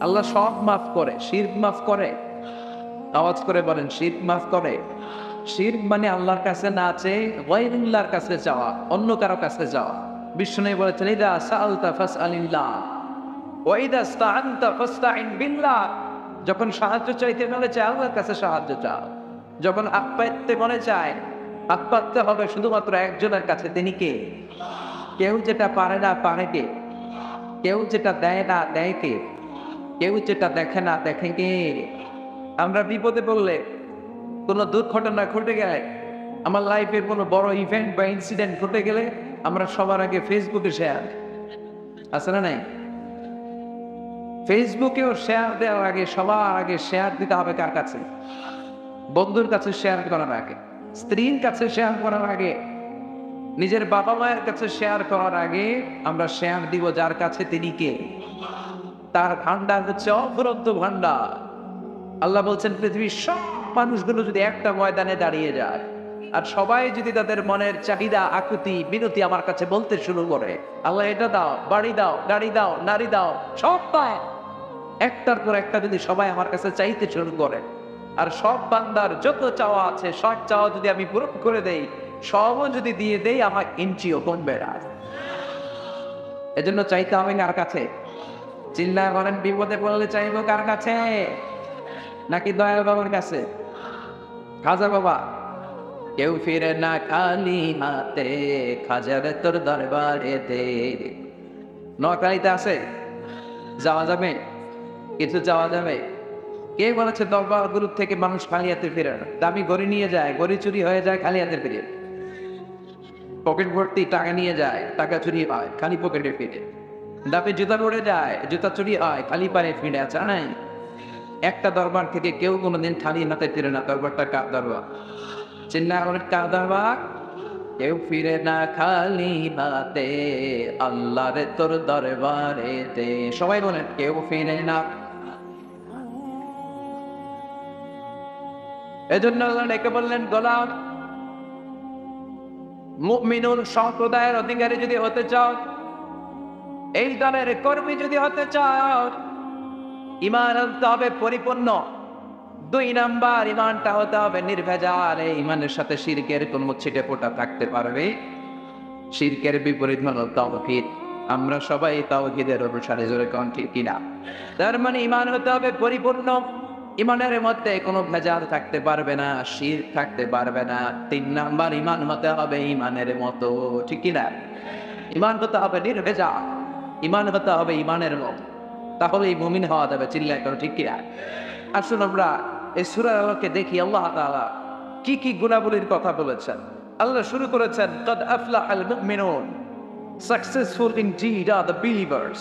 আল্লাহ সব মাফ করে, শিরক মাফ করে। আওয়াজ করে বলেন, শিরক মাফ করে। শিরক মানে আল্লাহর কাছে না চেয়ে গায়রুল্লাহর কাছে যাওয়া, অন্য কারো কাছে যাওয়া। বিষ্ণু বলেছেন, ইদা সাআলতা ফাসআলিল্লাহ ওয়া ইদা ইসতাআনতা ফাসতাইন বিল্লাহ। যখন সাহায্য চাইতে মনে চায় আল্লাহর কাছে সাহায্য চাও। যখন হাত পাততে মনে চায়, হাত পাততে হবে শুধুমাত্র একজনের কাছে। তিনি কে? কেউ যেটা পারে না পারে কে? কেউ যেটা দেয় না দেয় কে? কেউ যেটা দেখে না দেখে কে? আমরা বিপদে পড়লে, কোনো দুর্ঘটনা ঘটে গেলে, আমার লাইফের কোনো বড় ইভেন্ট বা ইনসিডেন্ট ঘটে গেলে আমরা সবার আগে ফেসবুকে শেয়ার, আছে না নাই? ফেসবুকেও শেয়ার দেওয়ার আগে সবার আগে শেয়ার দিতে হবে কার কাছে? বন্ধুর কাছে শেয়ার করার আগে, স্ত্রীর কাছে শেয়ার করার আগে, নিজের বাবা মায়ের কাছে শেয়ার করার আগে আমরা শেয়ার দিব যার কাছে তিনি কে? তার ভান্ডার হচ্ছে অফুরন্ত ভান্ডার। আল্লাহ বলছেন, পৃথিবীর সব মানুষগুলো যদি একটা ময়দানে দাঁড়িয়ে যায় আর সবাই যদি তাদের মনের চাহিদা, আকুতি, বিনতি আমার কাছে বলতে শুরু করে, আল্লাহ এটা দাও, বাড়ি দাও, গাড়ি দাও, নারী দাও, সব পায়, একটার পর একটা যদি সবাই আমার কাছে চাইতে শুরু করে, আর সব বান্দার যত চাওয়া আছে সব চাওয়া যদি আমি পূরণ করে দেই, সবও যদি দিয়ে দেই, আমার ইঞ্চিও কমবে না। এজন্য চাইতে হবে কার কাছে? চিল্লায় বলেন, বিপদে পড়লে চাইবো কার কাছে? নাকি দয়াল বাবার কাছে? খাজা বাবা, কেউ ফিরে না খালি হাতে, খাজার তোর দরবারে দে। নোয়াখালীতে আছে, যাওয়া যাবে? কিছু যাওয়া যাবে? কে বলেছে দরবার গ্রুপ থেকে মানুষ খালি হাতে ফিরে না? দামি গড়ি নিয়ে যায়, গড়ি চুরি হয়ে যায়, খালি হাতে ফিরে। পকেট ভর্তি টাকা নিয়ে যায়, টাকা চুরি হয়, খালি পকেটে ফিরে। দাপে জুতা পড়ে যায়, জুতা চুরি হয়, খালি পায়ে ফিরে। আছে নাই? একটা দরবার থেকে কেউ কোনোদিন খালি হাতে ফিরে না। দরবারটা কার দরবার? চিন্তা করেন, কার দরবার? কেউ ফিরে না খালি হাতে, আল্লাহর তোর দরবারে দে। সবাই বলেন, কেউ ফিরে না। এজন্য আল্লাহ ডেকে বললেন, গোলাম, মুমিনুল সম্প্রদায়ের অধিকারী যদি হতে চাও, এই দলের কর্মী যদি হতে চাও, ঈমান হতে হবে পরিপূর্ণ। 2 নাম্বার, ঈমানটা হতে হবে নির্ভেজাল। এই ঈমানের সাথে শিরকের কোন ছিটে ফোঁটা থাকতে পারবে? শিরকের বিপরীত হলো তাওহীদ। আমরা সবাই তাওহীদের অনুসারী, জোরে কোন ঠিক কিনা? তার মানে ঈমান হতে হবে পরিপূর্ণ। ঈমানের মধ্যে কোনো ভেজাল থাকতে পারবে না, শিরক থাকতে পারবে না। 3 নাম্বার, ঈমান হতে হবে ঈমানের মতো, ঠিক কিনা? ঈমান হতে হবে নির্ভেজাল, ঈমান হতে হবে ঈমানের মতো, তাহলেই মুমিন হওয়া যাবে। চিল্লায় করো, ঠিক কিনা? আসুন আমরা এই সূরার আলোকে দেখি আল্লাহ তাআলা কি কি গুণাবলীর কথা বলেছেন। আল্লাহ শুরু করেছেন, قد أفلح المؤمنون, successful indeed are the believers,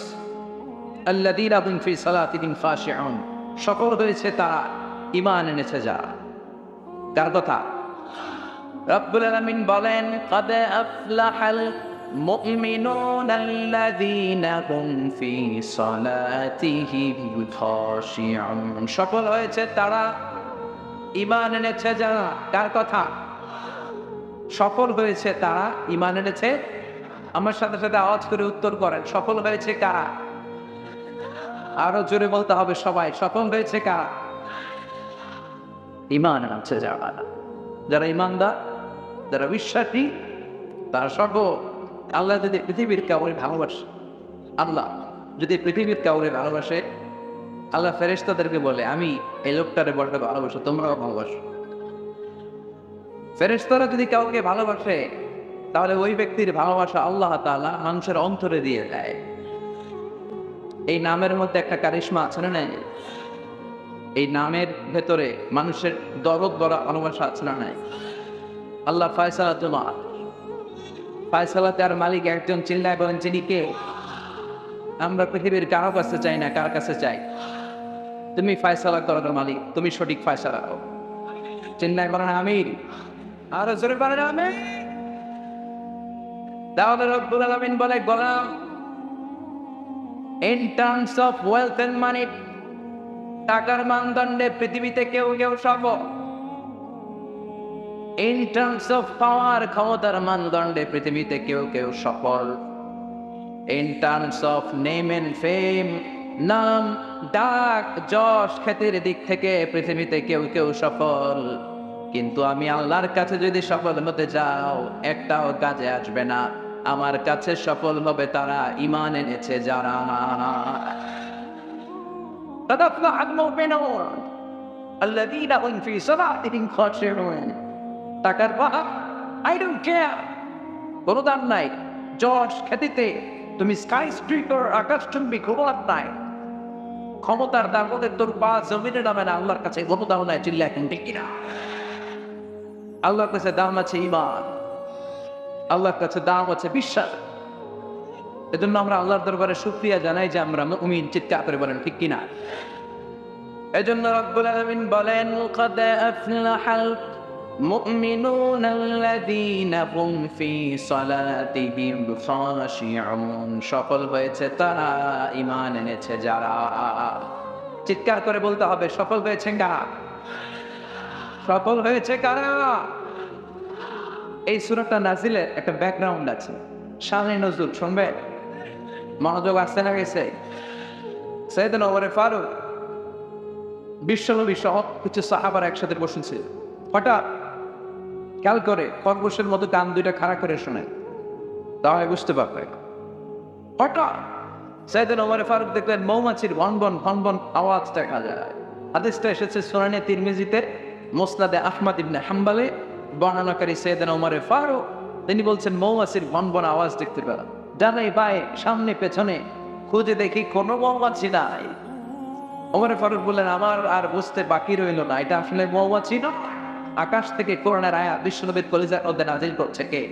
الذين هم في صلاتهم خاشعون. সফল হয়েছে তারা, ঈমান এনেছে যারা। কার কথা? রব্বুল আলামিন বলেন, قد أفلح المؤمنون الذين هم في صلاتهم خاشعون. সফল হয়েছে তারা, ঈমান এনেছে যারা। কার কথা? সফল হয়েছে তারা, ঈমান এনেছে। আমার সাথে সাথে আওয়াজ করে উত্তর করেন, সফল হয়েছে কারা? আরো জোরে বলতে হবে সবাই, সফল হয়েছে কারা? ঈমান এনেছে যারা। যারা ঈমানদার, যারা বিশ্বাসী, তারা সফল। আল্লাহ যদি পৃথিবীর কাউরে ভালোবাসে, আল্লাহ যদি পৃথিবীর কাউরে ভালোবাসে, আল্লাহ ফেরেশতাদেরকে বলে, আমি এই লোকটারে বড় ভালোবাসো, তোমরাও ভালোবাসো। ফেরেশতারা যদি কাউকে ভালোবাসে, তাহলে ওই ব্যক্তির ভালোবাসা আল্লাহ তাআলা মানুষের অন্তরে দিয়ে দেয়। এই নামের মধ্যে একটা কারিশমা আছে না? নাই? এই নামের ভেতরে মানুষের দরদ ভরা ভালোবাসা আছে না? নাই? আল্লাহ ফায়সালা তোমার, ফায়সালাতে আর মালিক একজন। চিল্লায় বলেন, যিনি কে? আমরা পৃথিবীর কারো কাছে চাই না, কার কাছে চাই? তুমি ফায়সালা করার মালিক, তুমি সঠিক ফায়সালা করো। চিল্লায় বলেন আমিন। আরো জোরে বলেন আমিন। তাহলে রব্বুল আলামিন বলে, গোলাম, in terms of wealth and money, টাকার মানদণ্ডে পৃথিবীতে কেউ কেউ সফল। in terms of power, ক্ষমতার মানদণ্ডে পৃথিবীতে কেউ কেউ সফল। in terms of name and fame, নাম, ডাক, যশ, খ্যাতির দিক থেকে পৃথিবীতে কেউ কেউ সফল, কিন্তু আমি আল্লাহর কাছে যদি সফল হতে যাও একটাও কাজে আসবে না। আমার কাছে সফল হবে তারা ঈমান এনেছে যারা। তাদাফলাহুল মুমিনুন আল্লাযীনা হুম ফী সালাতিহিম খাশিউন। টাকার বাহা, আই ডোন্ট কেয়ার, কোনো দাম নাই। যশ, খ্যাতিতে তুমি স্কাই স্ট্রিপার, আকাশচুম্বী, কোনো লাভ নাই। ক্ষমতার দাম বলে তোর পা জমিনে নামে না, আল্লাহর কাছে কোনো দাম নাই। চিল্লা এখন ঠিক কিনা? আল্লাহর কাছে দাম আছে ঈমান, আল্লাহর কাছে দাম আছে বিশ্বাস। এজন্য আমরা আল্লাহর দরবারে শুকরিয়া জানাই যে আমরা মুমিন। চিৎকার করে বলেন ঠিক কিনা? এজন্য রব্বুল আলামিন বলেন, قد أفلح المؤمنون الذين هم في صلاتهم خاشعون। সফল হয়েছে তারা ঈমান এনেছে যারা। চিৎকার করে বলতে হবে, সফল হয়েছে কারা? সফল হয়েছে কারা? এই সূরাটা নাজিলের একটা ব্যাকগ্রাউন্ড আছে, শানে নজুল শুনবে, মনোযোগ আসছে না গেছে? সাইয়েদনা ওমর ফারুক বিশ্বনবী সহ কিছু সাহাবার একসাথে বসেছিল। হঠাৎ খেয়াল করে খরগোশের মতো কান দুইটা খাড়া করে শোনেন, তাহলে বুঝতে পারবে। হঠাৎ সাইয়েদনা ওমর ফারুক দেখলেন মৌমাছির ভনভন ভনভন আওয়াজ দেখা যায়। হাদিসটা এসেছে সুনানে তিরমিজিতে, মুসনাদে আহমদ ইবনে হাম্বলে। বর্ণনাকারী সাইয়েদনা ওমর ফারুক তিনি বলছেন মৌমাছির ভনভন আওয়াজ দেখতে পেলাম। ডানে বায়ে সামনে পেছনে খুঁজে দেখি কোনো মৌমাছি নাই। ওমর ফারুক বললেন, আমার আর বুঝতে বাকি রইল না, এটা আসলে মৌমাছি না। আকাশ থেকে কোরআনের আয়াত বিশ্বনবীর কলিজার মধ্যে নাজিল করছে কে?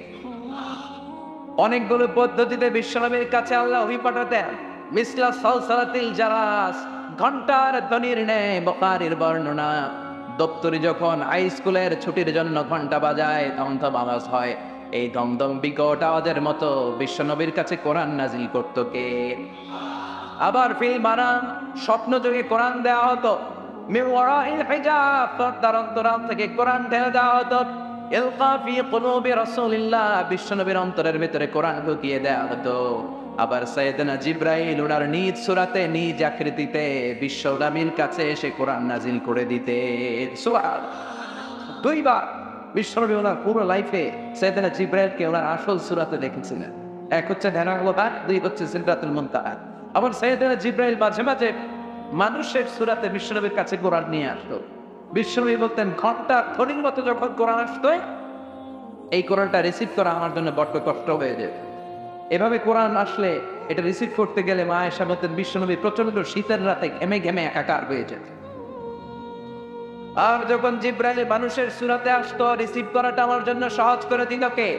অনেকগুলো পদ্ধতিতে বিশ্বনবীর কাছে আল্লাহ ওহী পাঠাতেন। মিসলা সালসালাতিল জারাস, ঘন্টার ধ্বনির ন্যায় বুখারীর বর্ণনা। দপ্তরি যখন হাই স্কুলের ছুটির জন্য ঘন্টা বাজায় ধমধম আওয়াজ হয়, এই দমদম বিকট আওয়াজের মতো বিশ্বনবীর কাছে কোরআন নাজিল করতো কে? আবার ফিল মানাম, স্বপ্ন যোগে কোরআন দেওয়া হতো। মিন ওয়ারাইল হিজাব, পর্দার অন্তরাল থেকে কোরআন ঢেলে দেওয়া হতো। ইলকা ফি কুলুবি রাসূলিল্লাহ, বিশ্বনবীর অন্তরের ভিতরে কোরআন ঢুকিয়ে দেওয়া হতো। আবার সাইয়েদনা জিবরাইল ওনার নিজ সূরাতে নিজ আকৃতিতে বিশ্বনবীর কাছে এসে কোরআন নাজিল করে দিতে। সুবহানাল্লাহ। দুইবার বিশ্বনবী ওনার পুরো লাইফে সাইয়েদনা জিবরাইলকে ওনার আসল সূরাতে দেখেছিলেন। এক হচ্ছে ধ্যানাঙ্গবাদ, দুই হচ্ছে সিদরাতুল মুনতাহা। আবার সাইয়েদনা জিবরাইল মাঝে মাঝে মানুষের সূরাতে বিশ্বনবীর কাছে কোরআন নিয়ে আসতো। বিশ্বনবী বলতেন, ঘন্টা ধ্বনির মতো যখন কোরআন আসতো, এই কোরআনটা রিসিভ করা আমার জন্য বড্ড কষ্ট হয়ে যেত। এভাবে কোরআন আসলে এটা রিসিভ করতে গেলে মা আয়েশা বলতেন বিশ্বনবী প্রচন্ড শীতের রাতে ঘেমে ঘেমে একাকার হয়ে যেত। আর যখন জিবরাইল মানুষের সূরাতে আসতো, রিসিভ করাটা আমার জন্য সহজ করে দিল কে?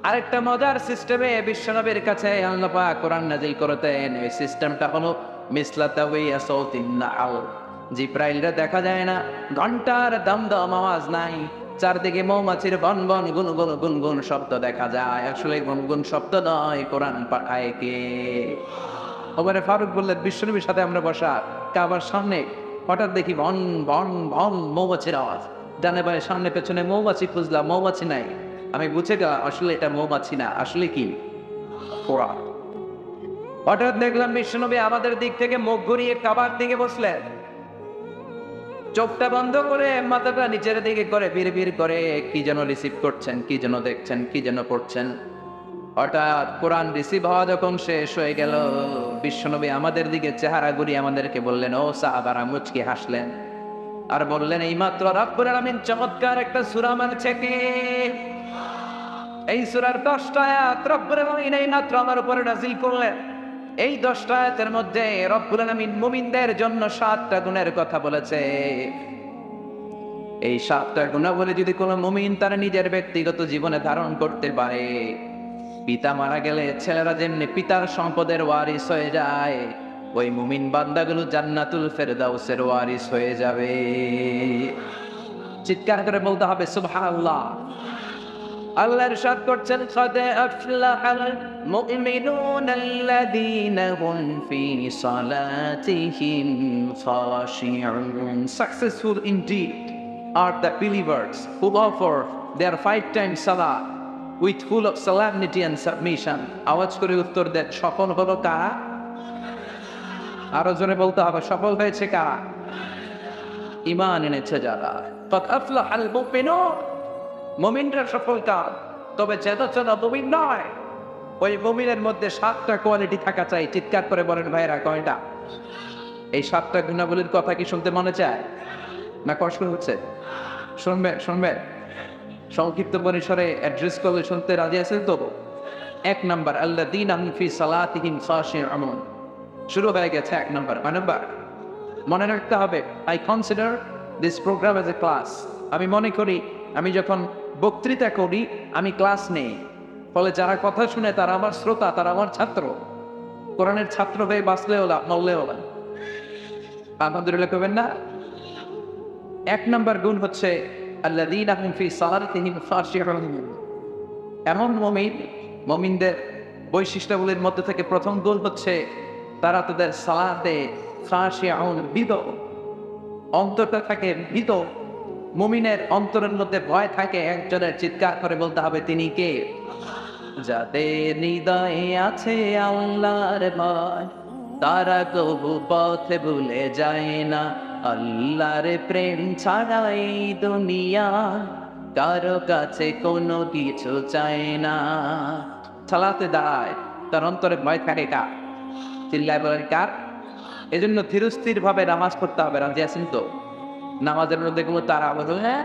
আরেকটা মজার সিস্টেমে বিশ্বনবীর কাছে আল্লাহ পাক কোরআন নাজিল করতেন। এই সিস্টেমটা হলো মিসলা তাওয়িয়া সাউতিন নাল। জিবরাইলরা দেখা যায় না, ঘন্টার দমদম আওয়াজ নাই, চারদিকে মৌমাছির বনবন গুনগুন গুনগুন শব্দ দেখা যায়। আসলে গুনগুন শব্দ নয়, কোরআন পাঠায় কে? ওমর ফারুক বললেন, বিশ্বনবীর সাথে আমরা বসা কাবার সামনে, হঠাৎ দেখি ভন ভন ভন মৌমাছির আওয়াজ। ডানে বায়ে সামনে পেছনে মৌমাছি খুঁজলাম, মৌমাছি নাই। আমি বুঝে গেলাম আসলে এটা মৌমাছি না, আসলে কি কোরআন। হঠাৎ দেখলাম বিশ্বনবী আমাদের দিক থেকে মুখ ঘুরিয়ে কাবার দিকে বসলেন, চোখটা বন্ধ করে মাথাটা নিচের দিকে করে বিড়বিড় করে কি যেন রিসিভ করছেন, কি যেন দেখছেন, কি যেন পড়ছেন। হঠাৎ কোরআন রিসিভ হওয়া যখন শেষ হয়ে গেল, বিশ্বনবী আমাদের দিকে চেহারা ঘুরিয়ে আমাদেরকে বললেন, ও সাহাবারা, মুচকি হাসলেন আর বললেন, এইমাত্র রব্বুল আলামিন চমৎকার একটা সূরা মানছে কে? এই সূরার 10টা আয়াত রব্বুল আলামিন এইমাত্র আমার উপরে নাযিল করলেন। এই 10টা আয়াতের মধ্যে রব্বুল আলামিন মুমিনদের জন্য 7টা গুণের কথা বলেছে। এই 7টা গুণাবলী যদি কোনো মুমিন তার নিজের ব্যক্তিগত জীবনে ধারণ করতে পারে, পিতা মারা গেলে ছেলেরা যেমনি পিতার সম্পদের ওয়ারিস হয়ে যায়, ওই মুমিন বান্দাগুলো জান্নাতুল ফেরদাউসের ওয়ারিস হয়ে যাবে। চিৎকার করে বলতে হবে সুবহানাল্লাহ। আল্লাহ ইরশাদ করছেন, قد أفلح المؤمنون الذين هم في صلاتهم خاشعون. Successful indeed are the believers who offer their 5 times salah with full of solemnity and submission. আওয়াজ করে উত্তর দেন, সফল হলো কারা? আরো জোরে বলতে হবে, সফল হয়েছে কারা? ঈমান এনেছে যারা। قد أفلح المؤمنون, মুমিনরা সফল কার? তবে চেনা চেনা মুমিন নয়। ওই মুমিনের মধ্যে 7টা কোয়ালিটি থাকা চাই। চিৎকার করে বলেন ভাইরা, কয়টা? এই 7টা গুণাবলীর কথা কি শুনতে মনে চায় না কষ্ট হচ্ছে? শুনবে সংক্ষিপ্ত পরিসরে অ্যাড্রেস করলে শুনতে রাজি আছেন তো? 1 নাম্বার, আল্লাযীনা হুম ফি সালাতিহিম খাশিউন। শুরু হয়ে গেছে 1 নাম্বার। মনে রাখতে হবে, I consider this program as a class. আমি মনে করি আমি যখন বক্তৃতা করি আমি ক্লাস নেই, ফলে যারা কথা শুনে তারা আমার শ্রোতা, তারা আমার ছাত্র। কোরআনের ছাত্র হয়ে বাঁচলেও লাভ, মরলেও লাভ। আলহামদুলিল্লাহ করবেন না? 1 নাম্বার গুণ হচ্ছে আল্লাযীনা হুম ফি সালাতিহিম খাশিউন। এমন মুমিনদের বৈশিষ্ট্যগুলির মধ্যে থেকে প্রথম গুণ হচ্ছে তারা তাদের সালাতে খাশিউন, ভীত। অন্তরটা থাকে ভীত। মুমিনের অন্তরের মধ্যে ভয় থাকে। একজনের চিৎকার করে বলতে হবে, তিনি কে? যাদের হৃদয়ে আছে আল্লাহর ভয়, তারা কবু পথে ভুলে যায় না। আল্লাহর প্রেম ছাড়া এই দুনিয়া কারো কাছে কোনো কিছু চায় না। সালাতে দাঁড়ায়, তার অন্তরে ভয় থাকে কার? চিল্লায় বলেন কার? এজন্য ধীরস্থির ভাবে নামাজ পড়তে হবে। রাজি আছেন তো? নামাজের মধ্যে কোনো তারা বলো, হ্যাঁ।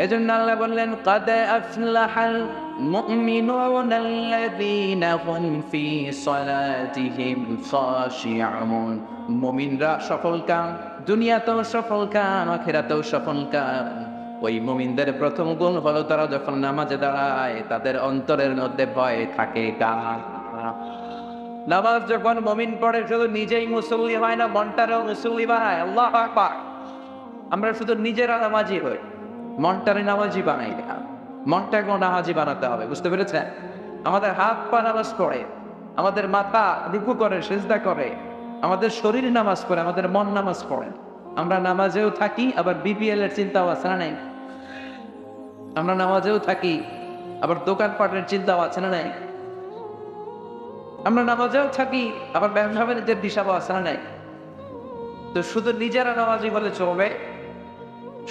এজন্য আল্লাহ বললেন, قد أفلح المؤمنون الذين هم في صلاتهم خاشعون। মুমিনরা সফলকাম, দুনিয়াতেও সফলকাম, আখিরাতেও সফলকাম। ওই মুমিনদের প্রথম গুণ হলো তারা যখন নামাজে দাঁড়ায় তাদের অন্তরের মধ্যে ভয় থাকে কার? নামাজ যখন মুমিন পড়ে শুধু নিজেই মুসল্লি হয় না, মনটারেও মুসল্লি বানায়। আল্লাহু আকবার। আমরা শুধু নিজেরা নামাজি হই, মনটারে নামাজি বানাই না। মনটাকেও নামাজি বানাতে হবে, বুঝতে পেরেছেন? আমাদের হাত পা নামাজ পড়ে, আমাদের মাথা রুকু করে, সিজদা করে, আমাদের শরীর নামাজ পড়ে, আমাদের মন নামাজ পড়ে। আমরা নামাজেও থাকি, আবার বিপিএল এর চিন্তাও আছে না নাই? আমরা নামাজেও থাকি, আবার দোকানপাটের চিন্তাও আছে না নাই? আমরা নামাজেও থাকি, আবার ব্যবসা বাণিজ্যের দিশাও আছে না নাই? তো শুধু নিজেরা নামাজি বলে চলবে?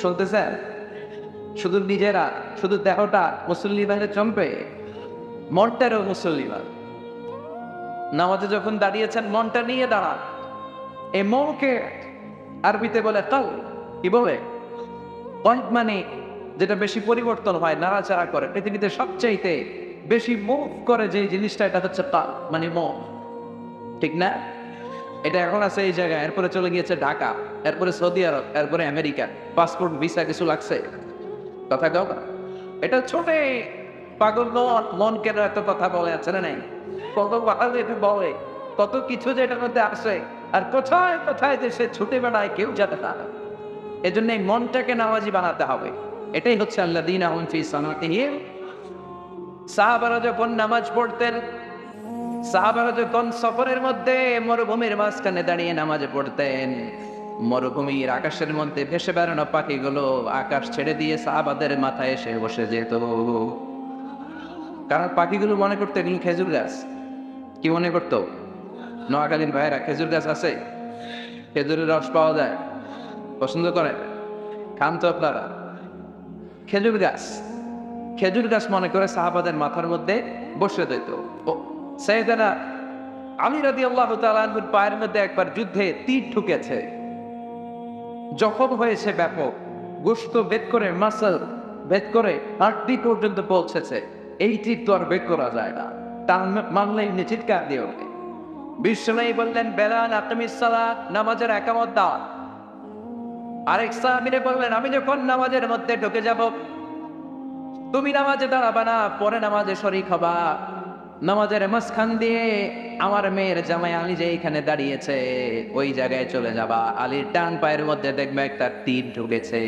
শুনতেছেন? শুধু নিজেরা, শুধু দেহটা মুসল্লি বাহিনী চলবে? মনটারও মুসল্লি বাহিনী। নামাজে যখন দাঁড়িয়েছেন মনটা নিয়ে দাঁড়ান। এই মনকে আরবিতে বলে কাল। কি বলে? কল্প মানে যেটা বেশি পরিবর্তন হয়, নাড়াচাড়া করে। পৃথিবীতে সবচাইতে বেশি মুভ করে যে জিনিসটা, এটা হচ্ছে কাল মানে মন, ঠিক না? এটা এখন আছে এই জায়গায়, এরপরে চলে গিয়েছে ঢাকা, এরপরে সৌদি আরব, এরপরে আমেরিকা। পাসপোর্ট ভিসা কিছু লাগছে? কথা কও না। এটা ছোট পাগল মন কেন এত কথা বলে আছে না নাই? কত কথা যেটা বলে, কত কিছু যে এটার মধ্যে আসে, আর কোথায় কোথায় যে সে ছুটে বেড়ায় কেউ জানে না। এজন্য এই মনটাকে নামাজি বানাতে হবে। এটাই হচ্ছে আল্লাযীনা হুম ফি সালাতিহিম। সাহাবারা যখন নামাজ পড়তেন, সাহাবারা যখন সফরের মধ্যে মরুভূমির মাঝখানে দাঁড়িয়ে নামাজ পড়তেন, মরুভূমির আকাশের মধ্যে ভেসে বেড়ানো পাখিগুলো আকাশ ছেড়ে দিয়ে সাহাবাদের মাথায় এসে বসে যেত। কারণ পাখিগুলো মনে করতো এগুলো খেজুর গাছ। কি মনে করতো? নোয়াখালীর ভাইয়েরা, খেজুর গাছ আছে, খেজুরের রস পাওয়া যায়, পছন্দ করেন? খান তো আপনারা? খেজুর গাছ মনে করে সাহাবাদের মাথার মধ্যে বসে দিত। সাইয়েদনা আলী রাদিয়াল্লাহু তাআলা আনহুর পায়ের মধ্যে একবার যুদ্ধে তীর ঢুকেছে, জখম হয়েছে ব্যাপক, গোশত বেদ করে, মাসল বেদ করে হাড্ডি পর্যন্ত পৌঁছেছে। এই তীর তো আর বেদ করা যায় না, টান মারলে এমনি চিৎকার দিয়ে ওঠে। বিশ্বনবী বললেন, বেলাল আকিমিস সালাত, নামাজের একামত দাও। আরেক সাহাবীরে বললেন, আমি যখন নামাজের মধ্যে ঢুকে যাব, তুমি নামাজে দাঁড়াবা না, পরে নামাজে শরীক হবা। নামাজের মাঝখান দিয়ে আমার মেয়ের জামাই আলী যে এখানে দাঁড়িয়েছে ওই জায়গায় চলে যাবা। আলীর ডান পায়ের মধ্যে দেখবে একটা তীর ঢুকেছে।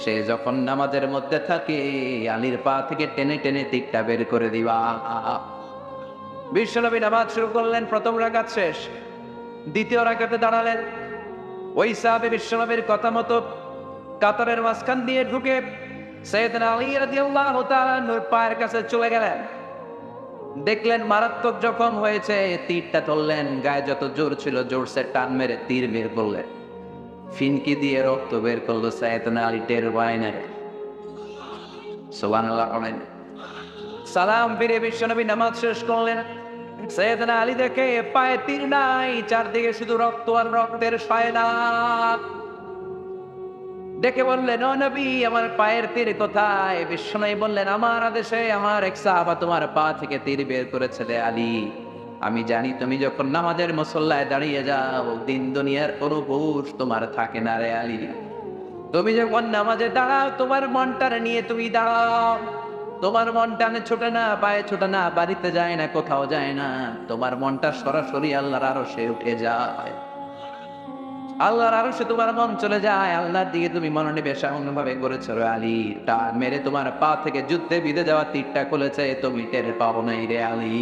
সে যখন নামাজের মধ্যে থাকে আলীর পা থেকে টেনে টেনে তীরটা বের করে দিবা। বিশ্বনবী নামাজ শুরু করলেন, প্রথম রাকাত শেষ, দ্বিতীয় রাকাতে দাঁড়ালেন। ওই সাহাবী বিশ্বনবীর কথা মতো কাতারের মাঝখান দিয়ে ঢুকে সাইয়েদনা আলী রাদিয়াল্লাহু তাআলা নূর পায়ের কাছে চলে গেলেন। দেখলেন মারাত্মক জখম হয়েছে, তীরটা তুললেন, গায়ে যত জোর ছিল জোরসে টান মেরে তীর বের করলেন, ফিনকি দিয়ে রক্ত বের করলো। সাইয়েদনা আলী টের পায় না। সুবহানাল্লাহ বলেন। সালাম ফিরে বিশ্বনবী নামাজ শেষ করলেন। সাইয়েদনা আলী দেখে পায়ে তীর নাই, চারদিকে শুধু রক্ত আর রক্তের সয়লা। ডেকে বললেন, ও নবী, আমার পায়ের তীর কোথায়? বিশ্বনবী বললেন, আমার আদেশে আমার এক সাহাবা তোমার পা থেকে তীর বের করেছে রে আলী। আমি জানি তুমি যখন নামাজের মুসল্লায় দাঁড়িয়ে যাও, দিন দুনিয়ার কোনো হুঁশ তোমার থাকে না রে আলী। তুমি যখন নামাজে দাঁড়াও, তোমার মনটারে নিয়ে তুমি দাঁড়াও। তোমার মন টানে ছোটে না, পায়ে ছোটে না, বাড়িতে যায় না, কোথাও যায় না। তোমার মনটা সরাসরি আল্লাহর আরশে উঠে যায়। আল্লাহর আরশে তোমার মন চলে যায়, আল্লাহর দিকে তুমি মনোনিবেশ এমনভাবে করেছো রে আলী, টান মেরে তোমার পা থেকে যুদ্ধে বিঁধে যাওয়া তীরটা খুলেছে, তুমি টের পাও নাই রে আলী।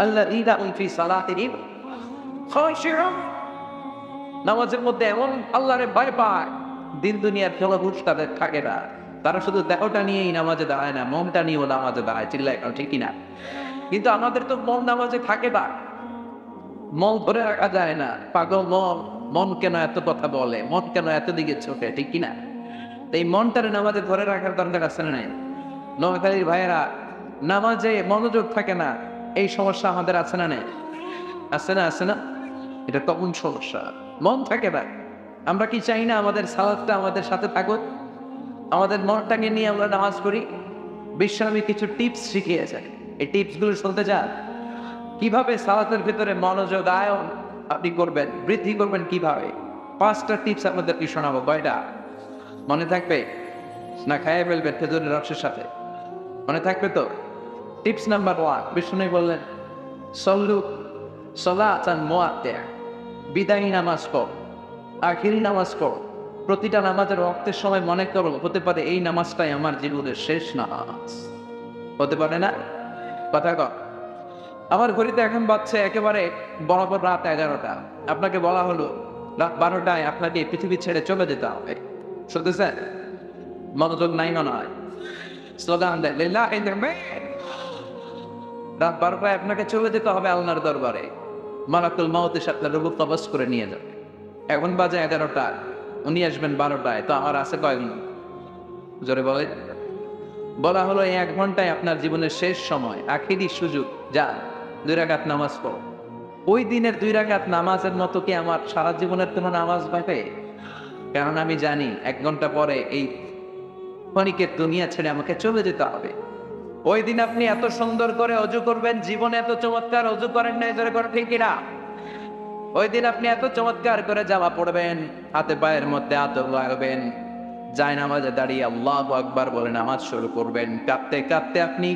আল্লাযীনা হুম ফি সালাতিহিম খাশিউন। নামাজের মধ্যে এমন আল্লাহরে ভয় পায়, দিন দুনিয়ার কোনো হুঁশ তাদের থাকে না। তারা শুধু দেহটা নিয়েই নামাজে দাঁড়ায় না, মনটা নিয়েও নামাজে দাঁড়ায়। চিল্লায় কারণ ঠিক কিনা? কিন্তু আমাদের তো মন নামাজে থাকে না, মন ধরে রাখা যায় না। পাগল মন, মন কেন এত কথা বলে, মন কেন এত দিকে ছোটে, ঠিক কিনা? তো এই মনটারে নামাজে ধরে রাখার দরকার আছে না নাই? নোয়াখালীর ভাইয়েরা, নামাজে মনোযোগ থাকে না, এই সমস্যা আমাদের আছে না নাই? আছে না? আছে না? এটা কমন সমস্যা, মন থাকে না। আমরা কি চাই না আমাদের সালাতটা আমাদের সাথে থাকুক, আমাদের মনটাকে নিয়ে আমরা নামাজ করি? বিশ্বনবী কিছু টিপস শিখিয়েছে, এই টিপসগুলো শুনতে চান? কিভাবে সালাতের ভিতরে মনোযোগ আয়ন আপনি করবেন, বৃদ্ধি করবেন কিভাবে? 5টা টিপস আপনাদেরকে শোনাবো। কয়টা মনে থাকবে? না খাইয়ে ফেলবেন খেজুরের রসের সাথে? মনে থাকবে তো? টিপস নাম্বার 1, বিষ্ণু বললেন, সল্লু সালাতান মুআত্তিয়া, বিদায়ী নামাজ পড়, আখিরি নামাজ পড়। প্রতিটা নামাজের ওয়াক্তের সময় মনে করো, হতে পারে এই নামাজটাই আমার জীবনের শেষ নামাজ। হতে পারে না? কথা কর। আমার ঘড়িতে এখন বাজছে একেবারে বরাবর রাত 11টা। আপনাকে বলা হলো রাত 12টায় আপনাকে এই পৃথিবী ছেড়ে চলে যেতে হবে। শুনতেছেন? মনোযোগ নাই মনে হয়। স্লোগান দেয়, লিল্লাহি তাকবীর। রাত 12টায় আপনাকে চলে যেতে হবে আল্লাহর দরবারে। মালাকুল মাউত এসে আপনার রূহ কবজ করে নিয়ে যাবে। এখন বাজে 11টা, উনি আসবেন 12টায়। তো আমার আছে কয় মিনিট? জোরে বলে। বলা হলো এই 1 ঘন্টায় আপনার জীবনের শেষ সময়, আখিরি সুযোগ। যা 2 রাকাত নামাজ পড়ো। ওই দিনের 2 রাকাত নামাজের মতো কি আমার সারা জীবনের কোনো নামাজ হবে? কারণ আমি জানি 1 ঘন্টা পরে এই ক্ষণিকের দুনিয়া ছেড়ে আমাকে চলে যেতে হবে। ওই দিন আপনি এত সুন্দর করে অজু করবেন, জীবনে এত চমৎকার অজু করেন নাই, জোরে করে ঠিক কিনা? ওই দিন আপনি এত চমৎকার করে জামা পড়বেন, হাতে পায়ের মধ্যে আতর লাগাবেন, যায় নামাজে দাঁড়িয়ে আল্লাহু আকবার বলে নামাজ শুরু করবেন। কাঁদতে কাঁদতে আপনি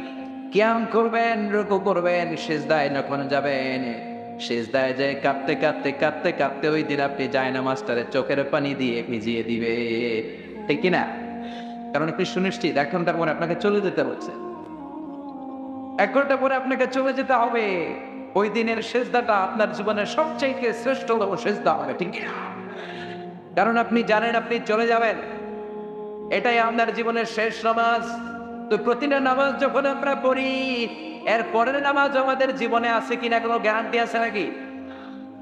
কিয়াম করবেন, রুকু করবেন, সিজদায় যখন যাবেন, সিজদায় যায় কাঁদতে কাঁদতে কাঁদতে কাঁদতে ওই দিন আপনি যায় নামাজটারে চোখের পানি দিয়ে ভিজিয়ে দিবে, ঠিক কিনা? কারণ আপনি সুনিশ্চিত 1 ঘন্টা পরে আপনাকে চলে যেতে হচ্ছে। 1 ঘন্টা পরে আপনাকে চলে যেতে হবে। ওই দিনের সিজদাটা আপনার জীবনের সবচেয়ে শ্রেষ্ঠ সিজদা হবে, ঠিক কিনা? কারণ আপনি জানেন আপনি চলে যাবেন, এটাই আপনার জীবনের শেষ নামাজ। তো প্রতিটা নামাজ যখন আমরা পড়ি, এর পরের নামাজ আমাদের জীবনে আছে কিনা কোনো গ্যারান্টি আছে নাকি?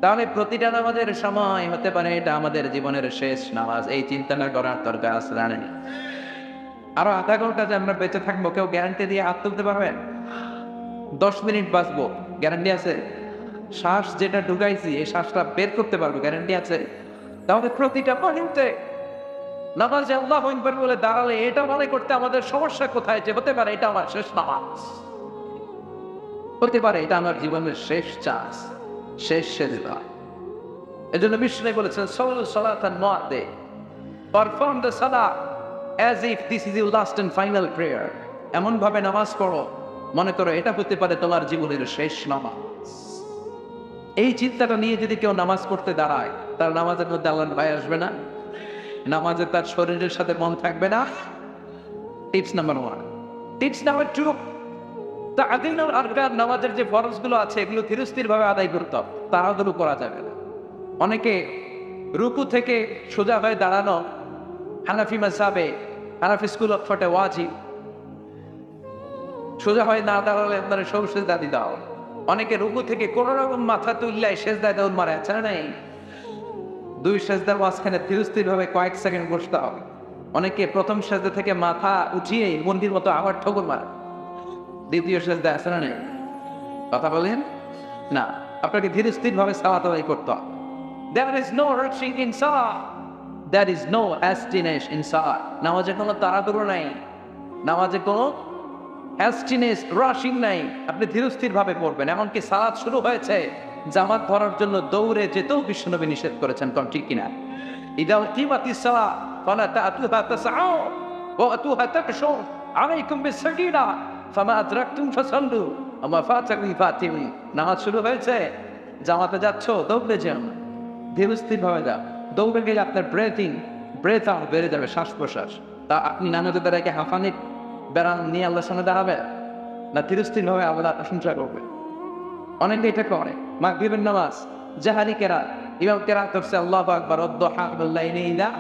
তাহলে প্রতিটা নামাজের সময় হতে পারে এটা আমাদের জীবনের শেষ নামাজ। এই চিন্তাটা করার দরকার আছে না? আরো আধা ঘন্টা যে আমরা বেঁচে থাকবো, কেউ গ্যারান্টি দিয়ে হাত তুলতে পারবেন? 10 মিনিট বাঁচবো, গ্যারান্টি আছে? শ্বাস যেটা ঢুকাইছি এই শ্বাসটা বের করতে পারবো, গ্যারান্টি আছে? তাহলে প্রতিটা মুহূর্তে নামাজে আল্লাহু আকবার বলে দাঁড়ালে এটা মনে করতে আমাদের সমস্যা কোথায়? যে হতে পারে এটা আমার শেষ নামাজ, হতে পারে এটা আমার জীবনের শেষ চান্স, শেষ সেজদা। এজন্য বিষ্ণু বলেছেন, সাল্লু সালাতান মুআত্তিয়া, perform the Salah as if this is your last and final prayer। এমন ভাবে নামাজ পড়ো মনে করো এটা হতে পারে তোমার জীবনের শেষ নামাজ। এই চিন্তাটা নিয়ে যদি কেউ নামাজ পড়তে দাঁড়ায়, তার নামাজের মধ্যে আল্লাহর ভয় আসবে না? নামাজে তার শরীরের সাথে মন থাকবে না? Tips number 1। টিপস নাম্বার 2, তা'যীমুল আরকান, নামাজের যে ফরজগুলো আছে এগুলো ধীরস্থির ভাবে আদায় করতে হবে, তাড়াহুড়ো করা যাবে না। অনেকে রুকু থেকে সোজা হয়ে দাঁড়ানো হানাফি মাযহাবে, হানাফি স্কুল অফ থটে ওয়াজিব। সোজা হয় না দাঁড়ালে আপনারা সব সেজদা দিতে হবে। অনেকে রুকু থেকে কোন রকম মাথা তুললাই সেজদায় দৌড় মারে, আছে না নাই? দুই সেজদার মাঝখানে ধীরস্থির ভাবে কয়েক সেকেন্ড বসতে হবে। অনেকে প্রথম সেজদা থেকে মাথা উঠিয়ে মন্দির মতো আবার ঠোকর মারে, দ্বিতীয় সেজদা, আছে না নাই? কথা বলেন না, আপনাকে ধীরস্থির ভাবে সালাত আদায় করতে হবে। There is no rushing in salah. There is no hastiness in salah. নামাজে কোনো তাড়াহুড়ো নাই, নামাজে কোনো হ্যাস্টিনেস, রাশিং নাই। আপনি ধীরস্থির ভাবে পড়বেন। এমনকি সালাত শুরু হয়েছে, জামাত ধরার জন্য দৌড়ে যেতেও বিশ্বনবী নিষেধ করেছেন, কোন ঠিক কিনা? ইদা উকিমাতিস সালাহ ফালা তা'তুহা তাসআউ ওয়া আতুহা তাকশু আলাইকুম বিস-সাকিনা ফামা আদরাকতুম ফাসাল্লু ওয়া মা ফাতাকুম ফাতিমু। নামাজ শুরু হয়েছে, জামাতে যাচ্ছ, দৌড়ে যাও, ধীরস্থির ভাবে যাও। দৌড়ে গেলে আপনার ব্রেথ আউট বেড়ে যাবে, শ্বাস প্রশ্বাস। তা আপনি নামাজে দাঁড়ায় হাঁফানি বেড়ান নিয়ে আল্লাহর সামনে দাঁড়াবে না, ধীরস্থির ভাবে আল্লাহ প্রশংসা করবে। অনেকে এটা করে। মাগরিবের নামাজ জাহারি কেরাত, ইমাম কেরাত করছে আল্লাহু আকবার ওয়াদ-দুহা ওয়াল-লাইলি ইযা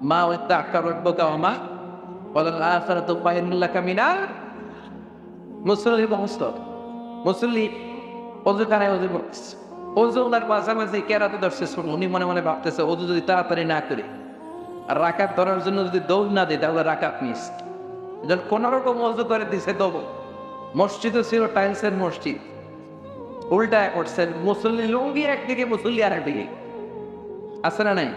মা ওয়াদ্দা'আকা রাব্বুকা ওয়া মা ওয়াল আখিরাতু খায়রুল লাকা মিনাল মুসল্লি মুসল্লি ওযুখানায় ওযু করতেছে, ওযু ওনার মাঝামাঝি কেরাতে ধরছে। উনি মনে মনে ভাবতেছে ওযু যদি তাড়াতাড়ি না করি আর রাকাত ধরার জন্য যদি দৌড় না দিই তাহলে রাকাত মিস। যখন কোন রকম ওযু করে দিছে দৌড়, মসজিদও ছিল টাইলসের মসজিদ, উল্টায় করছেন, মুসল্লি লুঙ্গি একদিকে, মুসল্লি আর একদিকে, আছে না নাই?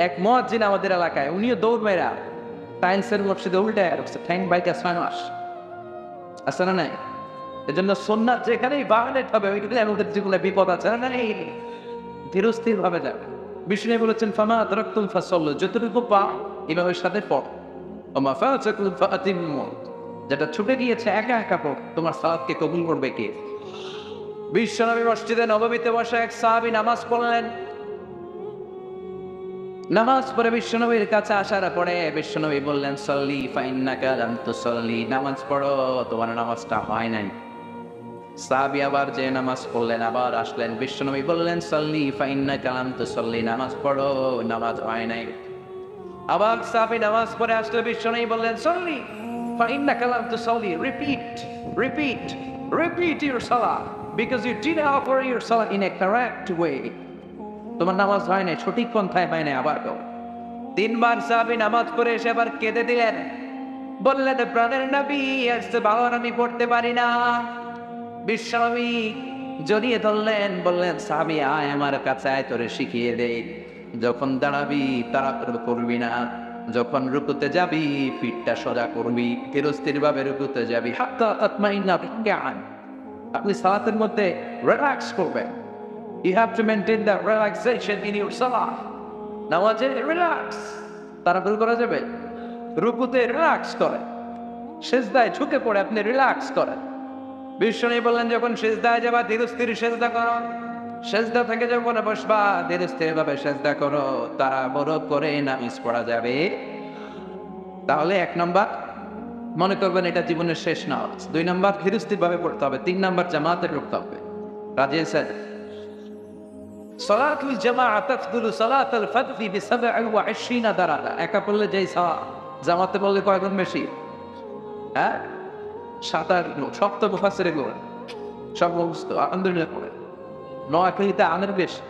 এক মুয়াজ্জিন আমাদের এলাকায়, উনিও দৌড় মেরা টাইলসের মসজিদে উল্টায় করছে, ঠ্যাং বাইটা 6 মাস, আছে না নাই? এজন্য সুন্নাত যেখানেই ভায়োলেট হবে ওইখানে আমাদের জীবনে বিপদ আছে না নাই? ধীরস্থির ভাবে যাবে। বিষ্ণু বলেছেন ফামা আদরাকতুম ফাসাল্লু, যতটুকু পা ইমামের সাথে পড়, ওয়া মা ফাতাকুম ফাতিমু, যেটা ছুটে গিয়েছে একা একা পড়, তোমার সালাতকে কবুল করবে কে? বিশ্বনবী মসজিদে নববীতে বসে এক সাহাবী নামাজ পড়লেন। নামাজ পড়ে বিশ্বনবীর কাছে আসার পরে বিশ্বনবী বললেন সল্লি ফাইন্নাকা লাম তুসাল্লি, নামাজ পড়ো, তোমার নামাজটা হয় নাই। সাহাবী আবার যে নামাজ পড়লেন, আবার আসলেন, বিশ্বনবী বললেন সল্লি ফাইন্নাকা লাম তুসাল্লি, নামাজ পড়ো, নামাজ হয় নাই। আবার সাহাবী নামাজ পড়ে আসলে বিশ্বনবী বললেন সল্লি ফাইন্নাকা লাম তুসাল্লি, রিপিট ইউর সালাত because you did not offer your salah in a correct way. তোমার নামাজ হয় নাই, সঠিক পন্থায় হয় নাই, আবার কর। 3 বার সাহাবী নামাজ পড়ে এসে আবার কেঁদে দিলেন, বললেন প্রাণের নবী আজকে ভালো আমি পড়তে পারি না। বিশ্বনবী জড়িয়ে ধরলেন, বললেন সাহাবী আয় আমার কাছে আয়, তোরে শিখিয়ে দেই। যখন দাঁড়াবি তাড়াতাড়ি করবি না, যখন রুকুতে যাবি পিঠটা সোজা করবি, ধীরস্থির ভাবে রুকুতে যাবি, হাত্তা তাতমাইন্না বিজ্ঞান। আপনি সালাতের মধ্যে রিল্যাক্স করবেন। You have to maintain the relaxation in your salah. নামাজে রিল্যাক্স, তাড়াতাড়ি করা যাবে। রুকুতে রিল্যাক্স করেন, সিজদায় ঝুঁকে পড়ে আপনি রিল্যাক্স করেন। বিশ্বনবী বললেন যখন সিজদায় যাবা ধীরস্থির সিজদা করো, সিজদা থেকে যখন বসবা ধীরস্থির ভাবে সিজদা করো, তাড়াহুড়ো করে নামাজ পড়া যাবে। তাহলে 1 নাম্বার মনে করবেন এটা জীবনের শেষ নামাজ। 2 নাম্বার ধীরস্থির ভাবে পড়তে হবে। 3 নাম্বার জামাতে পড়তে হবে। রাজি আছেন? সালাতুল জামাআহ তাফদুলু সালাতাল ফাজরি বি27 দারাজা। একা পড়লে যেই সওয়াব, জামাতে পড়লে কয় গুণ বেশি? 7 গুণ। সপ্ত মুফাসসিরে বলেন, সব মুখস্থ আলহামদুলিল্লাহ পড়ে। নোয়াখালীতে আমের বেশি,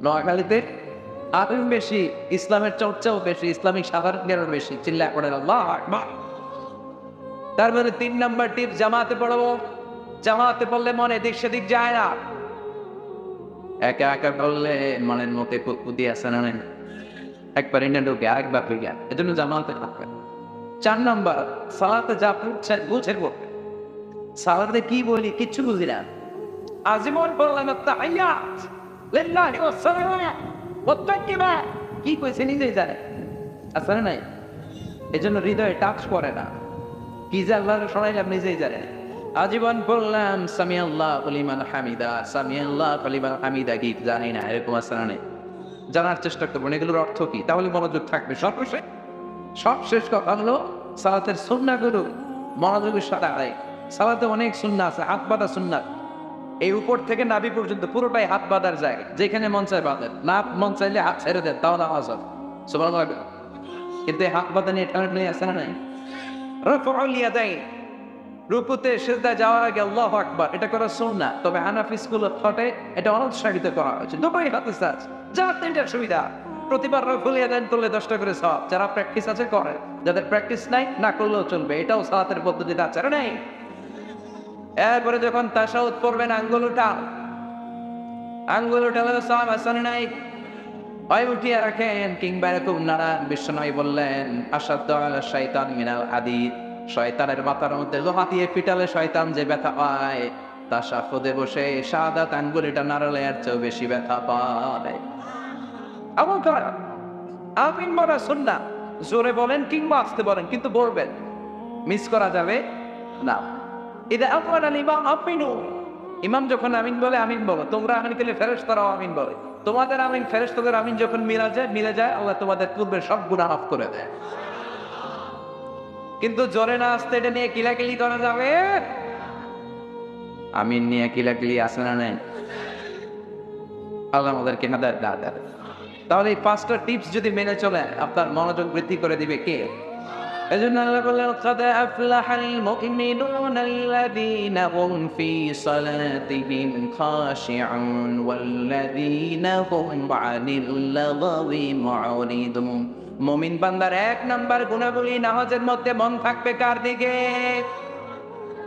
নোয়াখালীতে আলেম বেশি, ইসলামের চর্চাও বেশি, ইসলামিক সাধারণ জ্ঞানও বেশি। চিল্লায় পড়েন আল্লাহু আকবার। তারপরে 3 নাম্বার টিপ, জামাতে পড়বো। জামাতে পড়লে মনে এদিক সেদিক যায় না। একা একা পড়লে মনের মধ্যে কুতকুতি আসে না, একবার ইন্ডিয়ান ঢুকে আরেকবার বিজ্ঞান, এজন্য জামাতে পড়বে। 4 নাম্বার সালাতে যা পড়ছেন বুঝে পড়বে। সালাতে কি বলি কিচ্ছু বুঝি না, আজীবন বললাম তাহিয়াত লিল্লাহি ওয়াস সালাওয়াত ওয়াত তাইয়্যিবাত, কি কইছে নিজেই জানে, আসলে নাই। এজন্য হৃদয়ে টাচ করে না, কি যে আল্লাহর শোনাইলাম নিজেই জানে। আজীবন বললাম সামিআল্লাহু লিমান হামিদা, সামিআল্লাহু লিমান হামিদা কি জানি না, এরকম আসলে নাই। জানার চেষ্টা করবেন এগুলোর অর্থ কি, তাহলে মনোযোগ থাকবে। সবশেষ কথা হলো সালাতের সুন্নাহগুলো মনোযোগের সাথে আদায়। সালাতে অনেক সুন্নাহ আছে, হাত বাঁধা সুন্নাহ। এই উপর থেকে নাভি পর্যন্ত পুরোটাই হাত বাঁধার জায়গা, যেখানে মন চায় বাঁধেন, না মন চাইলে হাত ছেড়ে দেন, তাও নামাজ হবে। সুবহানাল্লাহ। কিন্তু হাত বাঁধা নিয়ে টানাটানি আছে না নাই? রাফউল ইয়াদাইন, রুকুতে সিজদা যাওয়ার আগে আল্লাহু আকবার, এটা করা সুন্নাহ। তবে হানাফি স্কুল অফ থটে এটা অনুৎসাহিত করা হয়েছে। দুটোই হাদিস আছে, যার তিনটা সুবিধা। প্রতিবার রাফউল ইয়াদাইন করলে 10টা করে সওয়াব। যারা প্র্যাকটিস আছে করে, যাদের প্র্যাকটিস নাই না করলেও চলবে, এটাও সালাতের পদ্ধতিতে আছে নেই। এরপরে যখন তাশাহুদ পড়বেন আঙ্গুল উঠান, আঙ্গুল উঠালে সওয়াব আছে নাই? হয় উঠিয়ে রাখেন কিংবা এরকম নাড়ান। বিশ্বনবী বললেন আশাদ্দু আলা শাইতান মিনাল হাদিদ, শয়তানের মাথার মধ্যে লোহা দিয়ে পিটালে শয়তান যে ব্যথা পায়, তাশাহুদে বসে শাহাদাত আঙ্গুলটা নাড়ালে এর চেয়েও বেশি ব্যথা পায়। আমল করা, আমিন বলা সুন্নাহ। জোরে বলেন কিংবা আস্তে বলেন, কিন্তু বলবেন, মিস করা যাবে না। ইদা আকানা ইমাম আমিনু, ইমাম যখন আমিন বলে আমিন বলো। তোমরা আমিন করলে ফেরেশতারাও আমিন বলে। তোমাদের আমিন ফেরেশতাদের আমিন যখন মিলে যায় আল্লাহ তোমাদের পূর্বের সব গুনাহ মাফ করে দেয়। কিন্তু জোরে না আসতে এটা নিয়ে কিলাকিলি করা যাবে? আমিন নিয়ে কিলাকিলি আসে না? নেই। আল্লাহ আমাদেরকে হেদায়েত দান করেন। তাহলে এই 5টা টিপস যদি মেনে চলে আপনার মনোযোগ বৃদ্ধি করে দিবে কে? এজন্য আল্লাহ বললেন قد أفلح المؤمنون الذين هم في صلاتهم خاشعون والذين هم عن اللغو معرضون। মুমিন বান্দার 1 নাম্বার গুণাবলী, নামাজের মধ্যে মন থাকবে কার দিকে?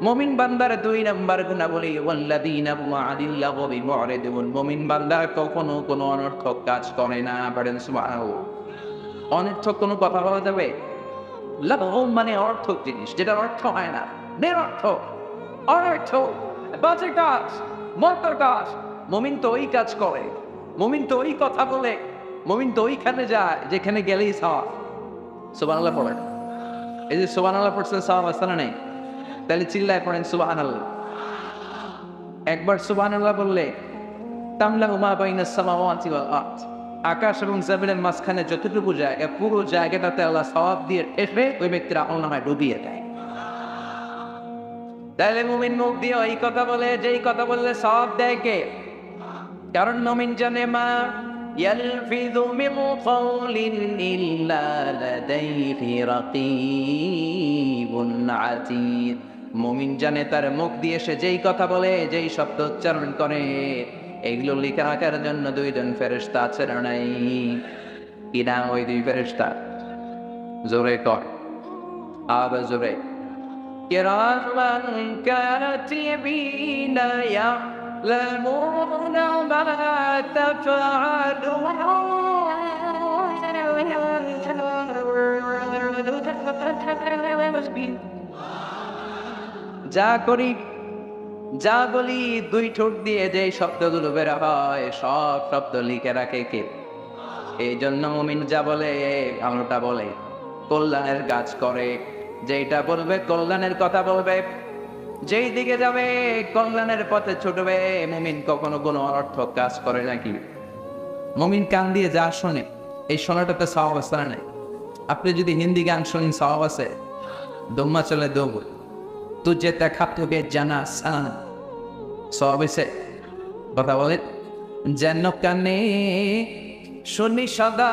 মুমিন বান্দার 2 নাম্বার গুণাবলী ওয়াল্লাযীনা হুম আনিল লাগবি মুরিদুন, মুমিন বান্দা কখনো কোনো অনর্থক কাজ করে না। বলেন সুবহানাল্লাহ। অনর্থক কোনো কথা বলা যাবে? লাগব মানে অর্থক জিনিস, যেটার অর্থ হয় না, নিরর্থক, অনর্থক, বাজে কাজ, মন্দ কাজ। মুমিন তো ওই কাজ করে, মুমিন তো ওই কথা বলে, মুমিন তো ওইখানে যায় যেখানে গেলেই সওয়াব। সুবহানাল্লাহ পড়েন। এই যে সুবহানাল্লাহ পড়ছেন, সওয়াব আছে না নেই? তাহলে চিল্লায় পড়েন সুবহানাল্লাহ। একবার সুবহানাল্লাহ বললে তামলাউ মা বাইনাস সামাওয়াতি ওয়াল আরদ, আকাশ এবং জমিনের মাঝখানে যতটুকু জায়গা, পুরো জায়গাটাতে আল্লাহ সওয়াব দিয়ে ঠেসে ওই ব্যক্তির আমলনামায় ডুবিয়ে দেয়। তাহলে মুমিন মুখ দিয়ে এই কথা বলে, যেই কথা বললে সওয়াব দেয় কে? কারণ মুমিন জানে মা ইয়ালফিযু মিন কাওলিন ইল্লা লাদাইহি রাকীবুন আতীদ। মুমিন জানে তার মুখ দিয়ে সে যেই কথা বলে, যেই শব্দ উচ্চারণ করে, এগুলো লিখে রাখার জন্য 2 জন ফেরেশতা আছে না নাই? কি নাম ওই 2 ফেরেশতা? জোরে কর, আর জোরে। কিরামান কাতিবিনা ইয়ালামুনা মা তাফআলুন। যা করি যা বলি 2 ঠোঁট দিয়ে যে শব্দগুলো বের হয় সব শব্দ লিখে রাখে কে? এই জন্য মুমিন যা বলে ভালোটা বলে, কল্যাণের কাজ করে। যেটা বলবে কল্যাণের কথা বলবে, যেই দিকে যাবে কল্যাণের পথে ছুটবে। মুমিন কখনো কোনো অনর্থক কাজ করে নাকি? মুমিন কান দিয়ে যা শোনে, এই শোনাটাতে সওয়াব আছে না নাই? আপনি যদি হিন্দি গান শোনেন সওয়াব আছে? দম্মা চলে দৌড়, তুঝে দেখা তোকে জানা সান, সওয়াব আছে? কথা বলেন। যেন কানে শুনি সদা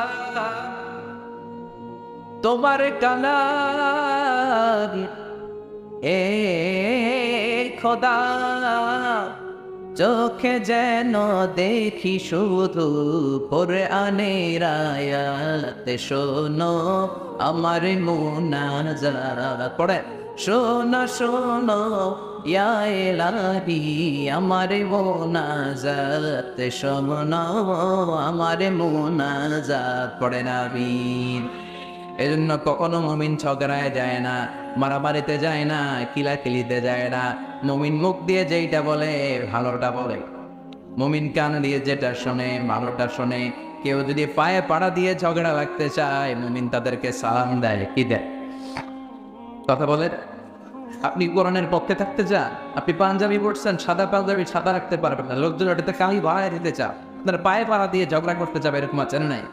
তোমার কালাম, এ খোদা চোখে যেন দেখি শুধু কোরআনের আয়াত। শোনো আমার মুনাজাত, পড়ে শোনো শোনো ইয়া ইলাহি আমার মুনাজাত, শোনো আমার মুনাজাত। পড়ে না আমিন। এজন্য কখনো মুমিন ঝগড়ায় যায় না, মারামারিতে যায় না, কিলাকিলিতে যায় না। মুমিন মুখ দিয়ে যেইটা বলে ভালোটা বলে, মুমিন কান দিয়ে যেটা শোনে ভালোটা শোনে। কেউ যদি পায়ে পাড়া দিয়ে ঝগড়া লাগতে চায়, মুমিন তাদেরকে সালাম দেয়। কি দেয়? কথা বলেন। আপনি কোরআনের পক্ষে থাকতে চান, আপনি পাঞ্জাবি পড়ছেন, সাদা পাঞ্জাবি সাদা রাখতে পারবেন না, লোকজন ওটাতে কালি বাড়ায় দিতে চান, আপনার পায়ে পাড়া দিয়ে ঝগড়া করতে যাবে, এরকম আছেন নাই?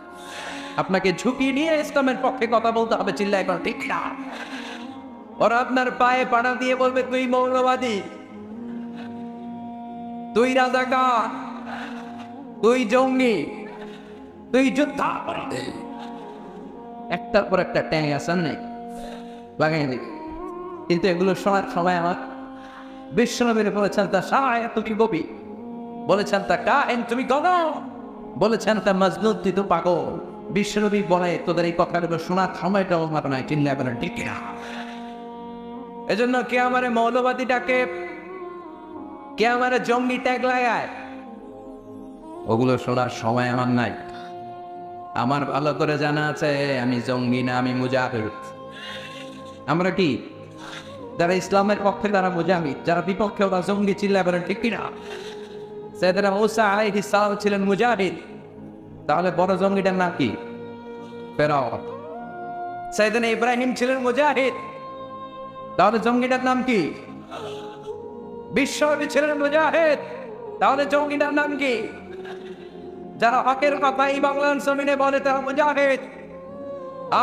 আপনাকে ঝুঁকি নিয়ে ইসলামের পক্ষে কথা বলতে হবে, চিল্লায় এখন ঠিক না। ওরা আপনার পায়ে পাড়া দিয়ে বলবে তুই মৌলবাদী, তুই রাজাকার, তুই জঙ্গি, তুই যোদ্ধা। একটার পর একটা ট্যাং আসান নাই লাগাই দিবি। কিন্তু এগুলো শোনার সময় আমার বিশ্বনবীর বলেছেন তা শায় তুমি কবি, বলেছেন তা কাহিন তুমি গণ, বলেছেন তা মজনুদ তুই তো পাগল। বিশ্বনবী বলে তোদের এই কথাগুলো শোনার সময়টা আমার নাই, চিল্লা বলেন ঠিক কিনা? এজন্য কে আমারে মৌলবাদী ডাকে, কে আমারে জঙ্গি ট্যাগ লাগায়, ওগুলো শোনার সময় আমার নাই। আমার ভালো করে জানা আছে আমি জঙ্গি না, আমি মুজাহিদ। আমরা কি যারা ইসলামের পক্ষে তারা মুজাহিদ, যারা বিপক্ষে ওরা জঙ্গি, চিল্লা বলেন ঠিক কিনা? সাইয়েদনা মূসা আলাইহিস সালাম ছিলেন মুজাহিদ, তাহলে বড় জঙ্গিটার নাম কি? ফেরাউন। সাইয়েদনা ইব্রাহিম ছিলেন মুজাহিদ, তাহলে জঙ্গিটার নাম কি? বিশ্বনবী ছিলেন মুজাহিদ, তাহলে জঙ্গিটার নাম কি? যারা হকের কথা এই বাংলার জমিনে বলে তারা মুজাহিদ,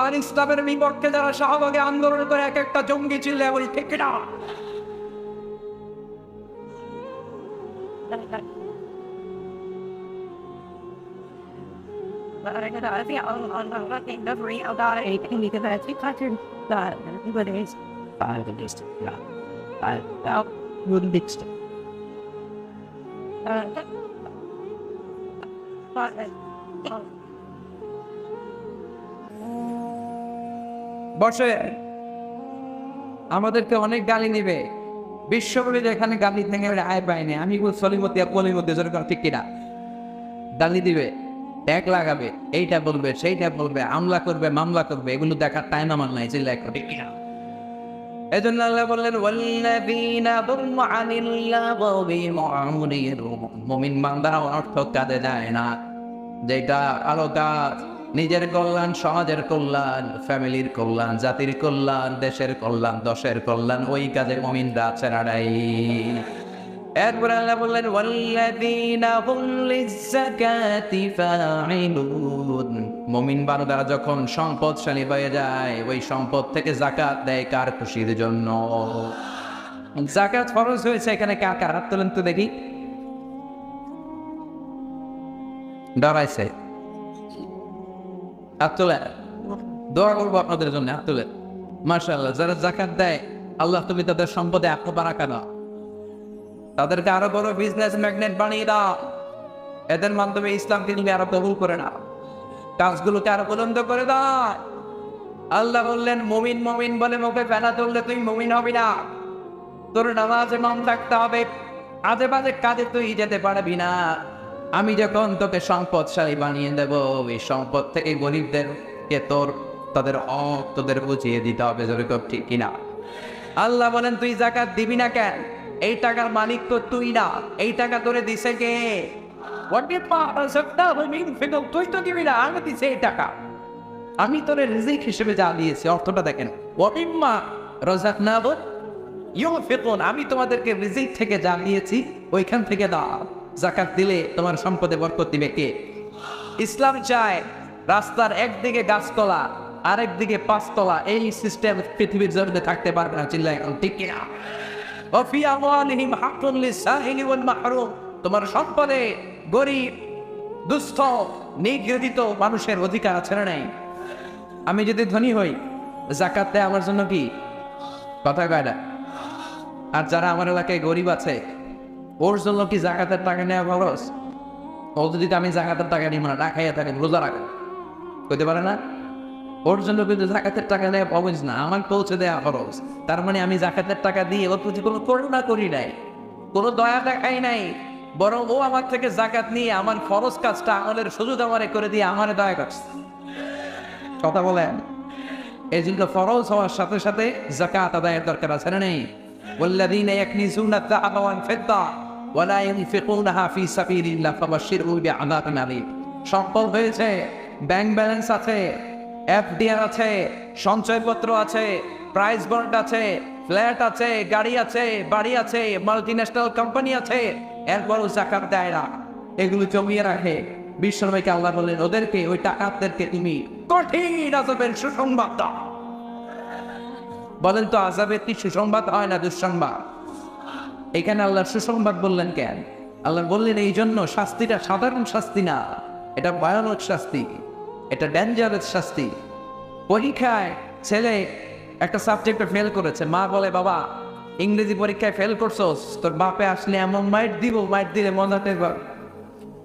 আর ইসলামের বিপক্ষে যারা শাহবাগে আন্দোলন করে এক একটা জঙ্গি চিল্লা বলি ঠিক কিনা? But I think on the real about it because I think I can that but it's five at least yeah I out would mixed but বসে আমাদেরকে অনেক গালি নিবে, বিশ্বকবি যেখানে গালি থেকে আয় পায়নি, আমি সলিমতি কলিমতি যেরকম ঠিক কিনা? গালি দিবে, ট্যাগ লাগাবে, এইটা বলবে সেইটা বলবে, আমলা করবে মামলা করবে, এগুলো দেখার টাইম আমার নাই, চিল্লা ঠিক কিনা? এই জন্য আল্লাহ বললেন ওয়াল্লাযীনা যুম আনিল্লাহি মুআমিরুন, মুমিন বান্দা অর্থ কাজে যায় না, যেটা আলো কাজ, নিজের কল্যাণ, সমাজের কল্যাণ, ফ্যামিলির কল্যাণ, জাতির কল্যাণ, দেশের কল্যাণ, দশের কল্যাণ, ওই কাজে মুমিনরা ছেড়াড়াই। এরপরে আল্লাহ বললেন ওয়াল্লাযীনা হুম লিয-যাকাতি ফাঈলুন, মুমিন বান্দারা যখন সম্পদশালী হয়ে যায় ওই সম্পদ থেকে যাকাত দেয় কার খুশির জন্য। যাকাত ফরজ হয়েছে এখানে কার কার? হাত তোলেন তো দেখি। ডরাইছে? হাত তোলেন, দোয়া করবো আপনাদের জন্য, হাত তোলেন। মাশাআল্লাহ, যারা যাকাত দেয় আল্লাহ তুমি তাদের সম্পদে আত্মবারাকা দাও, তাদেরকে আরো বড় বিজনেস ম্যাগনেট বানিয়ে দাও, এদের মাধ্যমে ইসলামকে তুমি আরো কবুল করে নাও, কাজগুলোকে আরো বুলন্দ করে দাও। আল্লাহ বললেন মুমিন মুমিন বলে মুখে ফেনা তুললে তুই মুমিন হবি না, তোর নামাজে মন থাকতে হবে, আজে বাজে কাজে তুই যেতে পারবি না। আমি যখন তোকে সম্পদশালী বানিয়ে দেবো, এই সম্পদ থেকে গরিবদেরকে তাদের হক তোদের বুঝিয়ে দিতে হবে, যেরকম ঠিক কিনা? আল্লাহ বলেন তুই যাকাত দিবি না কেন? এই টাকার মালিক তো তুই না, এই টাকা তোরে দিছে কে? তুই তো দিবি না, আমি দিছি এই টাকা, আমি তোরে রিজিক হিসেবে যা দিয়েছি। অর্থটা দেখেন, আমি তোমাদেরকে রিজিক থেকে যা দিয়েছি ওইখান থেকে দাও। যাকাত দিলে তোমার সম্পদে বরকত দিবে কে? ইসলাম চায় রাস্তার একদিকে গাছতলা আরেকদিকে পাঁচতলা, এই সিস্টেম পৃথিবীর জমিনে থাকতে পারবে না, চিল্লায় এখন ঠিক কিনা? তোমার সম্পদে গরিব, দুস্থ, নিগৃহীত মানুষের অধিকার আছে না নাই? আমি যদি ধনী হই, যাকাত দেয় আমার জন্য কি কথা কয় না? আর যারা আমার এলাকায় গরিব আছে ওর জন্য কি যাকাতের টাকা নেওয়া খরচ? ও যদি আমি যাকাতের টাকা নিই না, না খাইয়া থাকে, রোজা রাখে, করতে পারে না, ওর জন্য কিন্তু যাকাতের টাকা নেওয়া খরচ না, আমার পৌঁছে দেওয়া খরচ। তার মানে আমি যাকাতের টাকা দিয়ে ওর প্রতি কোনো করুণা করি নাই, কোনো দয়া দেখাই নাই, বরং ও আমার থেকে যাকাত নিয়ে আমার ফরজ কাজটা আমলের সুযোগ আমারে করে দিয়ে আমারে দয়া করছে। কথা বলেন, এই জন্য ফরজ হওয়ার সাথে সাথে যাকাত আদায়ের দরকার আছে না নেই? ওয়াল্লাযীনা ইয়াকনিজুনা আয-যাহাবা ওয়াল-ফিদ্দা ওয়া লা ইউনফিকুনাহা ফী সাবিলিল্লাহ ফাবাশশিরহুম বিআযাবিন আলীম। সম্পদ হয়েছে, ব্যাংক ব্যালেন্স আছে, এফডিআর আছে, সঞ্চয়পত্র আছে, প্রাইস বন্ড আছে, ফ্ল্যাট আছে, গাড়ি আছে, বাড়ি আছে, মাল্টিন্যাশনাল কোম্পানি আছে, এরপরও যাকাত দেয় না, এগুলো জমিয়ে রাখে। বিশ্বনবীকে আল্লাহ বললেন ওদেরকে, ওই টাকাদেরকে তুমি কঠিন আযাবের সুসংবাদ দাও। বলেন তো আযাবের কি সুসংবাদ হয় না দুঃসংবাদ? এখানে আল্লাহ সুসংবাদ বললেন কেন? আল্লাহ বললেন এই জন্য শাস্তিটা সাধারণ শাস্তি না, এটা ভয়ানক শাস্তি, এটা ডেঞ্জারাস শাস্তি। পরীক্ষায় ছেলে একটা সাবজেক্টে ফেল করেছে, মা বলে বাবা ইংরেজি পরীক্ষায় ফেল করছোস, তোর বাপে আসলে এমন মাইট দিব, মাইট দিলে মজা টের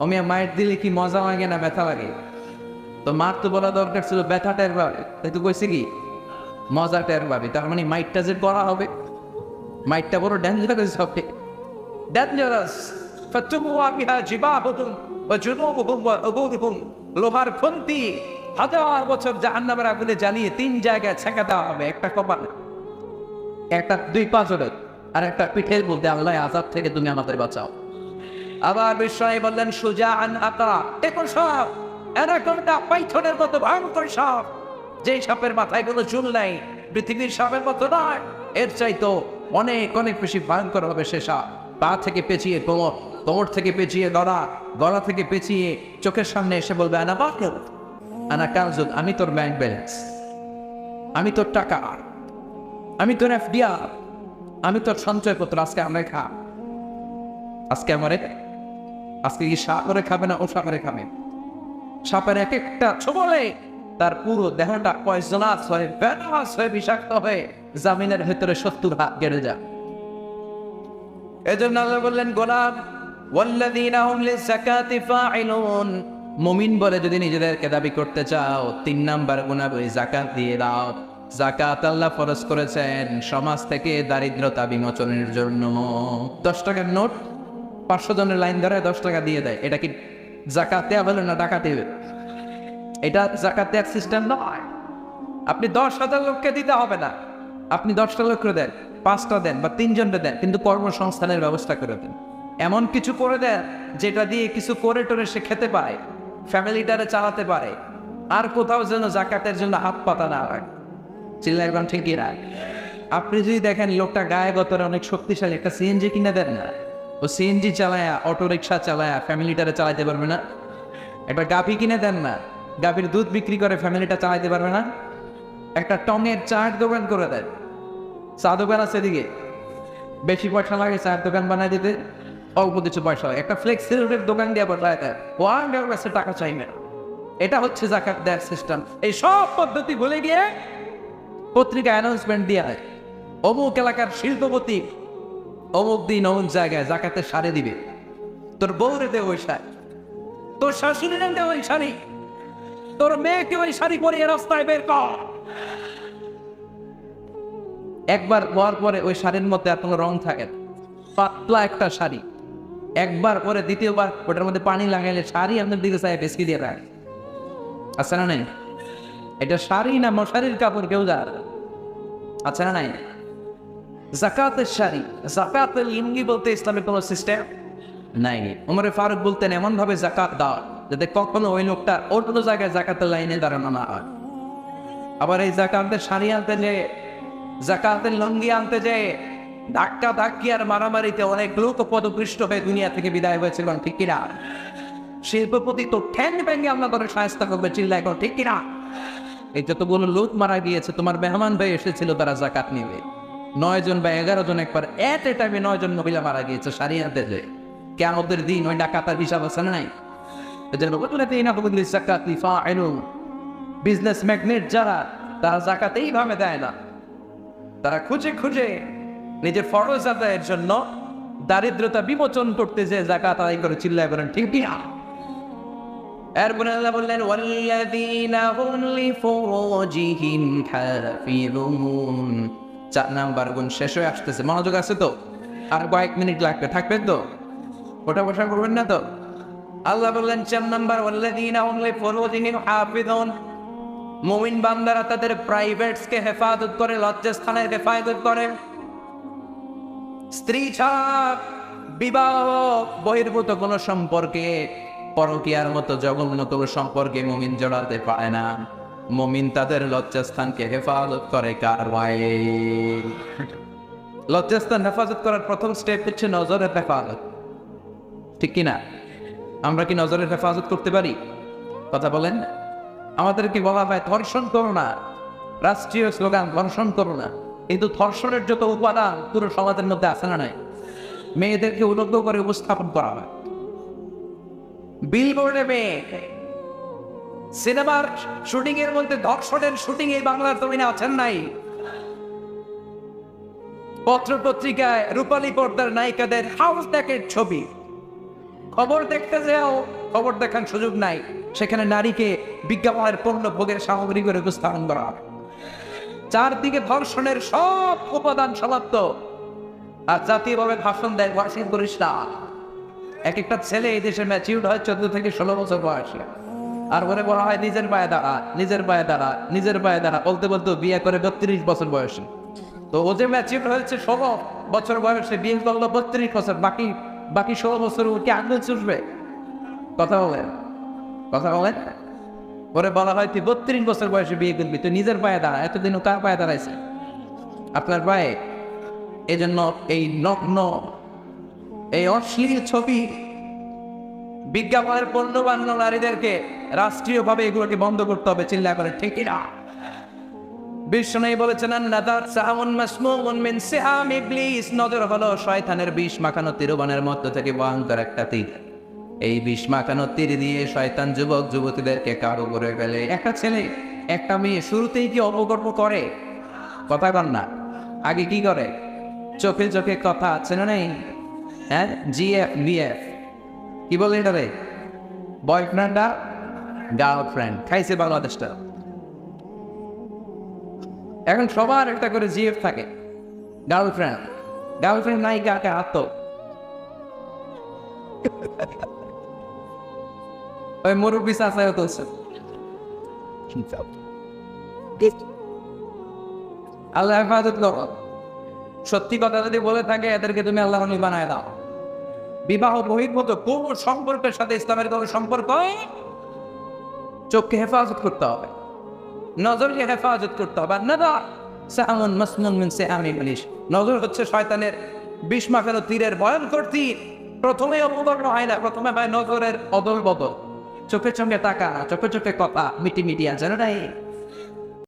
অমিয়া মাইট দিলে কি মজা লাগে না ব্যথা লাগে? তো মার তো বলা দরকার ছিল ব্যথা টের পাবে, তাই তো কইছে কি মজা টের পাবে। তার মানে মাইটটা যে করা হবে, মাইটটা বড় ডেঞ্জারাস হবে, ডেঞ্জারাস। লোহার খুন্তি 1000 বছর জাহান্নামের আগুনে জ্বালিয়ে 3 জায়গায় ছেঁকা দেওয়া হবে, একটা কপালে, একটা 2 পাঁজরের, আর একটা পিঠের মধ্যে। আল্লাহ আযাব থেকে তুমি আমাদের বাঁচাও। আবার বিষ্ণু বললেন সুজাআন আতা, দেখো সাপ, অ্যানাকোন্ডা পাইথনের মতো ভয়ঙ্কর সাপ, যেই সাপের মাথায় কোনো চুল নাই, পৃথিবীর সাপের মতো নয়, এর চাইতো অনেক অনেক বেশি ভয়ঙ্কর হবে সে সাপ। পা থেকে পেঁচিয়ে কোমর, কোমর থেকে পেঁচিয়ে গলা, গলা থেকে পেঁচিয়ে চোখের সামনে এসে বলবে আনা বাকিল, আনা কানজুল, আমি তোর ব্যাংক ব্যালেন্স, আমি তোর টাকা, আমি তোর এফডিআর, আমি তোর সঞ্চয়পত্র, আজকে আমরা খা, আজকে আমারে, আজকে কি সাপ করে খাবে না ও সাপরে খাবে? সাপের এক একটা ছোবলে তার পুরো দেহটা পয়জনাস হয়ে, ভেনাস হয়ে, বিষাক্ত হয়ে জামিনের ভেতরে 70 হাত গেড়ে যায়। এজন্য আল্লাহ বললেন গোলাম, ওয়াল্লাযীনা হুম লিযাকাতি ফাঈলুন, মুমিন বলে যদি নিজেদেরকে দাবি করতে চাও, 3 নাম্বার গুনাহ ওই যাকাত দিয়ে দাও। যাকাত আল্লাহ ফরজ করেছেন সমাজ থেকে দারিদ্রতা বিমোচনের জন্য। 10 টাকার নোট 500 জনের লাইন ধরে 10 টাকা দিয়ে দেয়, এটা কি যাকাত দেয়া হলো না ডাকাতি? এটা যাকাত দেওয়ার সিস্টেম নয়। আপনি 10,000 লোককে দিতে হবে না, আপনি 10টা লোককে দেন, 5টা দেন বা 3 জনকে দেন, কিন্তু কর্মসংস্থানের ব্যবস্থা করে দেন। এমন কিছু করে দেন যেটা দিয়ে কিছু করে টোরে সে খেতে পারে, ফ্যামিলিটারে চালাতে পারে, আর কোথাও যেন যাকাতের জন্য হাত পাতা না হয়। চিল্লা একদম ঠিকই না। আপনি যদি দেখেন লোকটা গায়ে গতরে অনেক শক্তিশালী, একটা সিএনজি কিনে দেন না, ও সিএনজি চালায়া, অটো রিক্সা চালায়া ফ্যামিলিটারে চালাইতে পারবে না? একটা গাভী কিনে দেন না, গাভীর দুধ বিক্রি করে ফ্যামিলিটা চালাইতে পারবে না? একটা টঙের চায়ের দোকান করে দেন, চা দোকান আছে এদিকে, বেশি পয়সা লাগে চায়ের দোকান বানায় দিতে, অল্প কিছু পয়সা লাগে, একটা ফ্লেক্সিলোডের দোকান দিয়ে বসায় দেয়, ওয়ান কাছে টাকা চাইবে না। এটা হচ্ছে যাকাত দেওয়ার সিস্টেম। এই সব পদ্ধতি ভুলে গিয়ে পত্রিকা অ্যানাউন্সমেন্ট দিয়ে হয়, অমুক এলাকার শিল্পপতি অমুক দিন অমুক জায়গায় যাকাতের শাড়ি দিবে, তোর বউরে দে ওই শাড়ি, তোর শাশুড়ি দে ওই শাড়ি, তোর মেয়েকে ওই শাড়ি পরিয়ে রাস্তায় বের কর। একবার পর পরে ওই শাড়ির মধ্যে আর কোনো রং থাকে না, পাতলা একটা শাড়ি, একবার পরে দ্বিতীয়বার ওটার মধ্যে পানি লাগাইলে শাড়ি আপনার দিকে চাই বেশি দিয়ে রাখ, আছে না নাই? এটা শাড়ি না মশারির কাপড় কেউ যার, আছে না নাই? যাকাতের শাড়ি, যাকাতের লুঙ্গি বলতে ইসলামের কোনো সিস্টেম নাই। ওমরে ফারুক বলতেন এমন ভাবে যাকাত দাও যাতে কখনো ওই লোকটা অন্য জায়গায় যাকাতের লাইনে দাঁড়ানো না হয়। আবার এই যাকাতের শাড়ি আনতে যে, যাকাতের লুঙ্গি আনতে যে ধাক্কা ধাক্কি আর মারামারিতে অনেক লোক পদপৃষ্ট হয়ে দুনিয়া থেকে বিদায় হয়েছিল, ঠিক কিনা? শিল্পপতি তো ঠ্যাং ভেঙে আমরা ধরে সাহায্য করবে, চিল্লা এখন ঠিক কিনা? এই যতগুলো লোক মারা গিয়েছে, তোমার মেহমান ভাই এসেছিল তারা যাকাত নিবে, 9 জন বা 11 জন একবার এট এ টাইমে 9 জন মহিলা মারা গিয়েছে শাড়ি আনতে যে। কিয়ামতের দিন ওই ডাকাতার হিসাব আছে না নাই? বিজনেস ম্যাগনেট যারা, তারা যাকাত এইভাবে দেয় না, তারা খুঁজে খুঁজে নিজের ফরজ আদায়ের জন্য দারিদ্রতা বিমোচন করতে যে যাকাত আদায় করে, চিল্লায় বলেন ঠিক কিনা? এরপরে আল্লাহ বললেন ওয়াল্লাযীনা হুম লিফুরুজিহিম হাফিযুন। 4 নাম্বার গুণ শেষ হয়ে আসতেছে, মনোযোগ আছে তো? আর কয়েক মিনিট লাগবে, থাকবেন তো? ওটা বসা করবেন না তো? আল্লাহ বললেন 4 নাম্বার ওয়াল্লাযীনা হুম লিফুরুজিহিম হাফিযুন, মুমিন বান্দারা তাদের প্রাইভেটসকে হেফাজত করে, লজ্জাস্থানের হেফাজত করে। স্ত্রী ছাড়া বিবাহ বহির্ভূত কোনো সম্পর্কে, পরকীয়ার মতো জঘন্য কোনো সম্পর্কে মুমিন জড়াতে পারে না। মুমিন তাদের লজ্জাস্থানকে হেফাজত করে কার ভয়ে? লজ্জাস্থান হেফাজত করার প্রথম স্টেপ হচ্ছে নজরের হেফাজত, ঠিক কিনা? আমরা কি নজরের হেফাজত করতে পারি? কথা বলেন। আমাদেরকে বলা হয় ধর্ষণ করো না, রাষ্ট্রীয় স্লোগান ধর্ষণ করো না, কিন্তু ধর্ষণের যত উপাদান পুরো সমাজের মধ্যে আছে না নাই? মেয়েদেরকে উলঙ্গ করে উপস্থাপন করা হয়, বিলবোর্ডে মেয়ে, সিনেমার শুটিং এর মধ্যে ধর্ষণের শুটিং এই বাংলার জমিনে আছেন নাই? পত্র পত্রিকায় রূপালী পর্দার নায়িকাদের হাউস ডেকের ছবি, খবর দেখতে যাও, খবর দেখার সুযোগ নাই, সেখানে নারীকে বিজ্ঞাপনের পণ্য ভোগের সামগ্রী করে উপস্থাপন করা হয়। চারদিকে ধর্ষণের সব উপাদান সমাপ্ত, আর জাতীয়ভাবে ভাষণ দেয় ওয়াশিং করিস না। এক একটা ছেলে এই দেশে ম্যাচিউর হয় 14 থেকে 16 বছর বয়সে, আর ওরে বলা হয় নিজের পায়ে দাঁড়া, নিজের পায়ে দাঁড়া, নিজের পায়ে দাঁড়া, বলতে বলতে বিয়ে করে 32 বছর বয়সে। তো ও যে ম্যাচিউর হয়েছে 16 বছর বয়সে, বিয়ে করলো 32 বছর, বাকি 16 বছর ওকে আঙুল চুষবে। কথা বলেন, কথা বলেন। ওরে বলা হয় তুই 32 বছর বয়সে বিয়ে করবি, তুই নিজের পায়ে দাঁড়া। এতদিন ও কার পায়ে দাঁড়াইছে? আপনার পায়ে। এই জন্য এই নগ্ন, এই অশ্লীল ছবি, বিজ্ঞাপনের পণ্য বানানো নারীদেরকে রাষ্ট্রীয়ভাবে এগুলোকে বন্ধ করতে হবে। চিল্লা করে ঠিক না? বিষ্ণু বলেছেন নাদার সাহামুন মাসমুমুন মিন সিহাম ইবলিস, নজর হলো শয়তানের বিষ মাখানো তীরবানের মধ্য থেকে ভয়ঙ্কর একটা তীর। এই বিষ মাখানো তীর দিয়ে শয়তান যুবক যুবতীদেরকে কারো করে ফেলে। একটা ছেলে একটা মেয়ে শুরুতেই কি অপকর্ম করে? কথা কন না, আগে কি করে? চোখে চোখে কথা আছে না নেই? হ্যাঁ, জিএফ বিএফ কি বলে এটা রে? বয়ফ্রেন্ড আর গার্লফ্রেন্ড খাইছে বাংলাদেশটা। এখন সবার একটা করে জিএফ থাকে, গার্লফ্রেন্ড। গার্লফ্রেন্ড নাই কাকে হাত তো ওই মুরব্বী চাচাইও তুলছে। আল্লাহ হেফাজত করো। সত্যি কথা যদি বলে থাকে এদেরকে তুমি আল্লাহ বানায় দাও। বিবাহ বহির্ভূত কোন সম্পর্কের সাথে ইসলামের কোন সম্পর্ক? চোখকে হেফাজত করতে হবে, নজরকে হেফাজত করতে হবে। নজর হচ্ছে শয়তানের বিষ মাখানো তীরের ভয়ঙ্কর তীর। প্রথমে অপকর্ম হয় না, প্রথমে হয় নজরের অদল বদল। চোখে চোখে তাকা, চোখে চোখে কথা, মিটি মিটি আছে না?